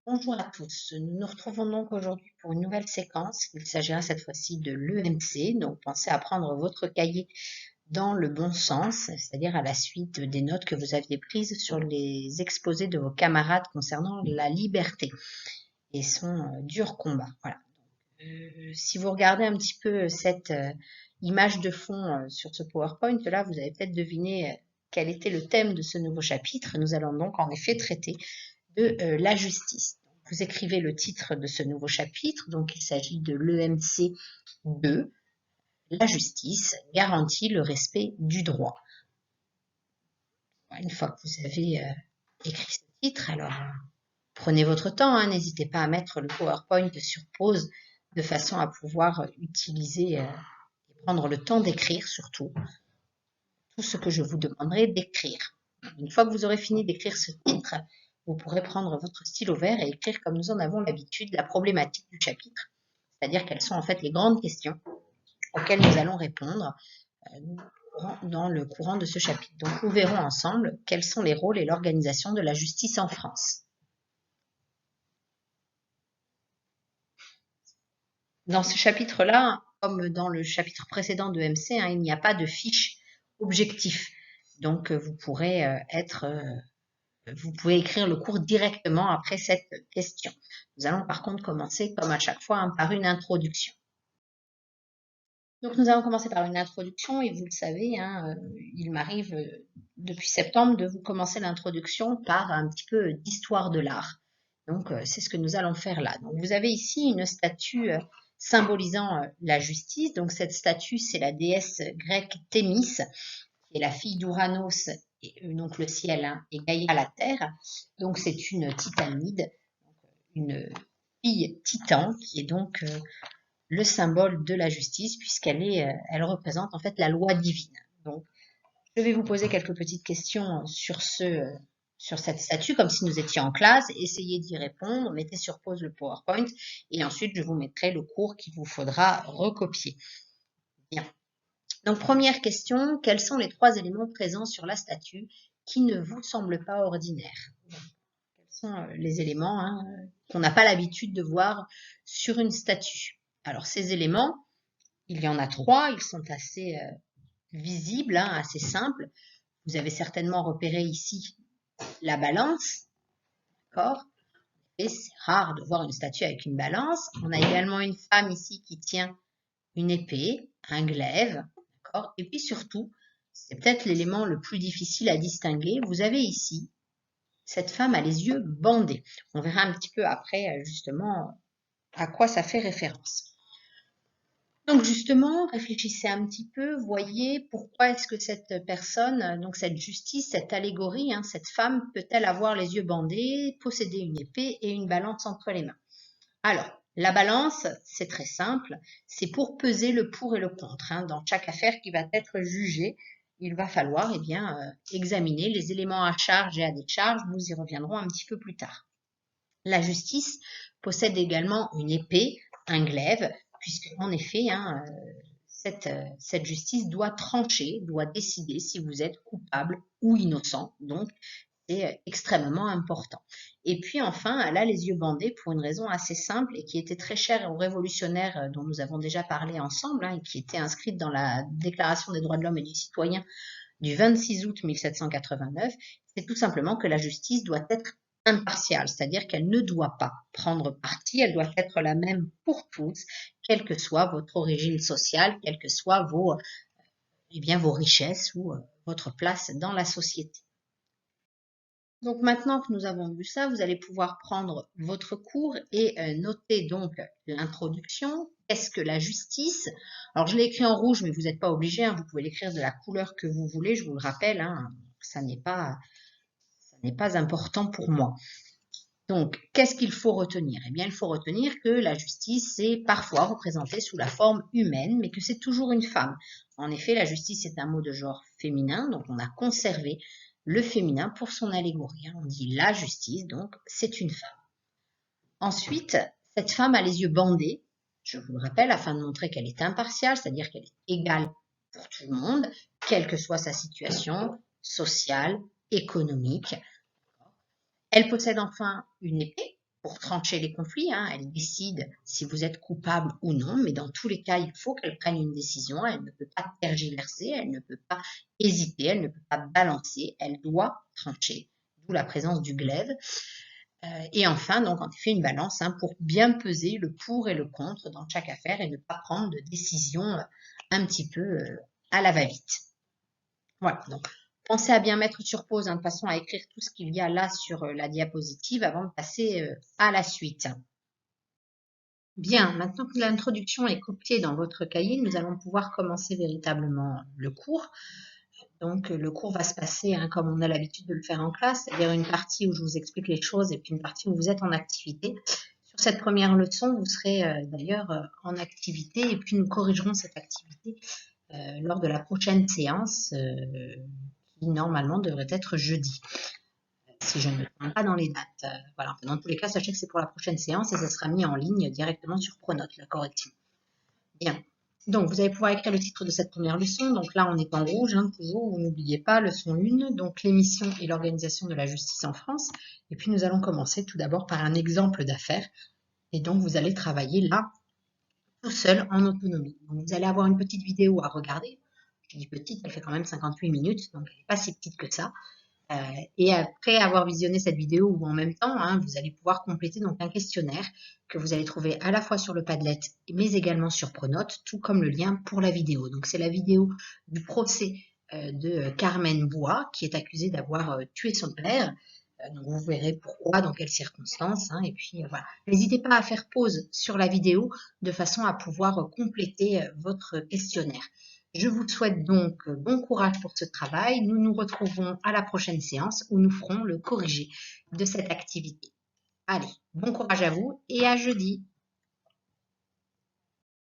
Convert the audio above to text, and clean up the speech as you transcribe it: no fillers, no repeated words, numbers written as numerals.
Bonjour à tous, nous nous retrouvons donc aujourd'hui pour une nouvelle séquence. Il s'agira cette fois-ci de l'EMC, donc pensez à prendre votre cahier dans le bon sens, c'est-à-dire à la suite des notes que vous aviez prises sur les exposés de vos camarades concernant la liberté et son dur combat. Voilà. Si vous regardez un petit peu cette image de fond sur ce PowerPoint, là, vous avez peut-être deviné quel était le thème de ce nouveau chapitre. Nous allons donc en effet traiter de la justice. Vous écrivez le titre de ce nouveau chapitre, donc il s'agit de l'EMC 2, la justice garantit le respect du droit. Une fois que vous avez écrit ce titre, alors prenez votre temps, hein, n'hésitez pas à mettre le PowerPoint sur pause de façon à pouvoir utiliser et prendre le temps d'écrire surtout tout ce que je vous demanderai d'écrire. Une fois que vous aurez fini d'écrire ce titre, vous pourrez prendre votre stylo vert et écrire comme nous en avons l'habitude la problématique du chapitre, c'est-à-dire quelles sont en fait les grandes questions auxquelles nous allons répondre dans le courant de ce chapitre. Donc nous verrons ensemble quels sont les rôles et l'organisation de la justice en France. Dans ce chapitre-là, comme dans le chapitre précédent de MC, il n'y a pas de fiche objectif. Donc vous pourrez vous pouvez écrire le cours directement après cette question. Nous allons par contre commencer, comme à chaque fois, par une introduction. Donc nous allons commencer par une introduction et vous le savez, il m'arrive depuis septembre de vous commencer l'introduction par un petit peu d'histoire de l'art. Donc c'est ce que nous allons faire là. Donc vous avez ici une statue symbolisant la justice. Donc cette statue, c'est la déesse grecque Thémis, qui est la fille d'Ouranos, et donc le ciel, et Gaïa la terre. Donc c'est une titanide, une fille titan, qui est donc le symbole de la justice, elle représente en fait la loi divine. Donc je vais vous poser quelques petites questions sur cette statue, comme si nous étions en classe. Essayez d'y répondre, mettez sur pause le PowerPoint, et ensuite je vous mettrai le cours qu'il vous faudra recopier. Bien. Donc première question, quels sont les 3 éléments présents sur la statue qui ne vous semblent pas ordinaires? Quels sont les éléments qu'on n'a pas l'habitude de voir sur une statue? Alors ces éléments, il y en a 3, ils sont assez visibles, assez simples. Vous avez certainement repéré ici la balance, d'accord? Et c'est rare de voir une statue avec une balance. On a également une femme ici qui tient une épée, un glaive, d'accord? Et puis surtout, c'est peut-être l'élément le plus difficile à distinguer, vous avez ici, cette femme a les yeux bandés. On verra un petit peu après, justement, à quoi ça fait référence. Donc justement, réfléchissez un petit peu, voyez pourquoi est-ce que cette personne, donc cette justice, cette allégorie, cette femme peut-elle avoir les yeux bandés, posséder une épée et une balance entre les mains? Alors, la balance, c'est très simple, c'est pour peser le pour et le contre. Dans chaque affaire qui va être jugée, il va falloir examiner les éléments à charge et à décharge, nous y reviendrons un petit peu plus tard. La justice possède également une épée, un glaive, puisque en effet, cette justice doit trancher, doit décider si vous êtes coupable ou innocent. Donc, c'est extrêmement important. Et puis enfin, elle a les yeux bandés pour une raison assez simple et qui était très chère aux révolutionnaires dont nous avons déjà parlé ensemble, et qui était inscrite dans la Déclaration des droits de l'homme et du citoyen du 26 août 1789, c'est tout simplement que la justice doit être impartiale, c'est-à-dire qu'elle ne doit pas prendre parti, elle doit être la même pour tous, quelle que soit votre origine sociale, quelles que soient vos richesses ou votre place dans la société. Donc maintenant que nous avons vu ça, vous allez pouvoir prendre votre cours et noter donc l'introduction. Qu'est-ce que la justice? Alors je l'ai écrit en rouge, mais vous n'êtes pas obligé, vous pouvez l'écrire de la couleur que vous voulez, je vous le rappelle, ça n'est pas important pour moi. Donc, qu'est-ce qu'il faut retenir? Eh bien, il faut retenir que la justice est parfois représentée sous la forme humaine, mais que c'est toujours une femme. En effet, la justice est un mot de genre féminin, donc on a conservé le féminin pour son allégorie. On dit la justice, donc c'est une femme. Ensuite, cette femme a les yeux bandés, je vous le rappelle, afin de montrer qu'elle est impartiale, c'est-à-dire qu'elle est égale pour tout le monde, quelle que soit sa situation sociale, économique. Elle possède enfin une épée pour trancher les conflits, hein, elle décide si vous êtes coupable ou non, mais dans tous les cas, il faut qu'elle prenne une décision, elle ne peut pas tergiverser, elle ne peut pas hésiter, elle ne peut pas balancer, elle doit trancher, d'où la présence du glaive. Et enfin, donc, en effet, une balance, hein, pour bien peser le pour et le contre dans chaque affaire et ne pas prendre de décision un petit peu à la va-vite. Voilà, donc pensez à bien mettre sur pause, hein, de façon à écrire tout ce qu'il y a là sur la diapositive avant de passer à la suite. Bien, maintenant que l'introduction est copiée dans votre cahier, nous allons pouvoir commencer véritablement le cours. Donc, le cours va se passer, hein, comme on a l'habitude de le faire en classe, c'est-à-dire une partie où je vous explique les choses et puis une partie où vous êtes en activité. Sur cette première leçon, vous serez d'ailleurs en activité et puis nous corrigerons cette activité lors de la prochaine séance qui normalement devrait être jeudi, si je ne me trompe pas dans les dates. Voilà. Dans tous les cas, sachez que c'est pour la prochaine séance et ça sera mis en ligne directement sur Pronote, la correction. Bien. Donc, vous allez pouvoir écrire le titre de cette première leçon. Donc là, on est en rouge, hein, toujours, vous n'oubliez pas, leçon 1, donc l'émission et l'organisation de la justice en France. Et puis, nous allons commencer tout d'abord par un exemple d'affaires. Et donc, vous allez travailler là, tout seul, en autonomie. Donc, vous allez avoir une petite vidéo à regarder. Je dis petite, elle fait quand même 58 minutes, donc elle n'est pas si petite que ça. Et après avoir visionné cette vidéo ou en même temps, hein, vous allez pouvoir compléter donc un questionnaire que vous allez trouver à la fois sur le Padlet mais également sur Pronote, tout comme le lien pour la vidéo. Donc c'est la vidéo du procès de Carmen Bois qui est accusée d'avoir tué son père. Donc vous verrez pourquoi, dans quelles circonstances, hein, et puis voilà. N'hésitez pas à faire pause sur la vidéo de façon à pouvoir compléter votre questionnaire. Je vous souhaite donc bon courage pour ce travail. Nous nous retrouvons à la prochaine séance où nous ferons le corrigé de cette activité. Allez, bon courage à vous et à jeudi.